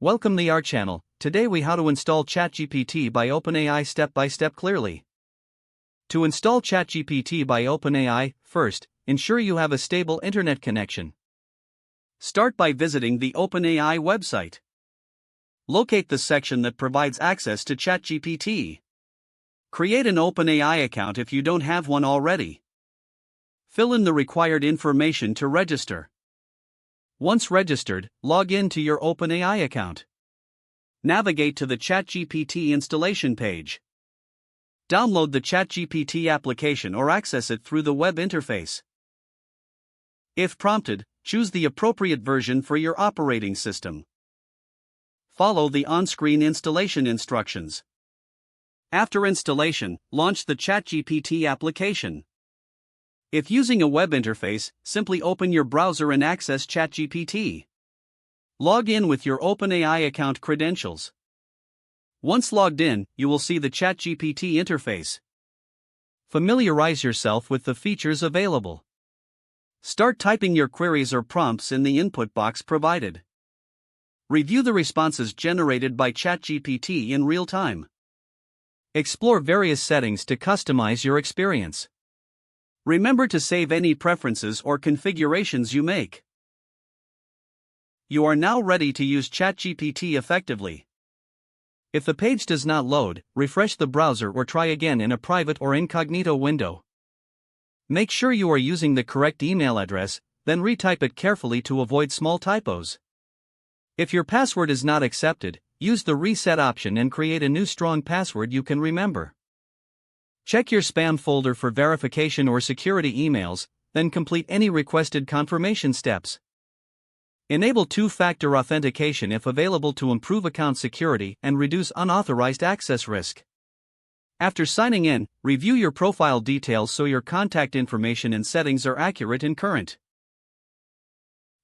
Welcome to our channel. Today we how to install ChatGPT by OpenAI step by step clearly. To install ChatGPT by OpenAI, first, ensure you have a stable internet connection. Start by visiting the OpenAI website. Locate the section that provides access to ChatGPT. Create an OpenAI account if you don't have one already. Fill in the required information to register. Once registered, log in to your OpenAI account. Navigate to the ChatGPT installation page. Download the ChatGPT application or access it through the web interface. If prompted, choose the appropriate version for your operating system. Follow the on-screen installation instructions. After installation, launch the ChatGPT application. If using a web interface, simply open your browser and access ChatGPT. Log in with your OpenAI account credentials. Once logged in, you will see the ChatGPT interface. Familiarize yourself with the features available. Start typing your queries or prompts in the input box provided. Review the responses generated by ChatGPT in real time. Explore various settings to customize your experience. Remember to save any preferences or configurations you make. You are now ready to use ChatGPT effectively. If the page does not load, refresh the browser or try again in a private or incognito window. Make sure you are using the correct email address, then retype it carefully to avoid small typos. If your password is not accepted, use the reset option and create a new strong password you can remember. Check your spam folder for verification or security emails, then complete any requested confirmation steps. Enable two-factor authentication if available to improve account security and reduce unauthorized access risk. After signing in, review your profile details so your contact information and settings are accurate and current.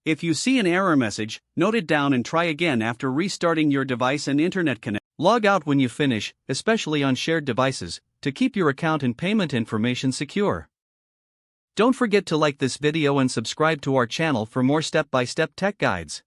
If you see an error message, note it down and try again after restarting your device and internet connection. Log out when you finish, especially on shared devices, to keep your account and payment information secure. Don't forget to like this video and subscribe to our channel for more step-by-step tech guides.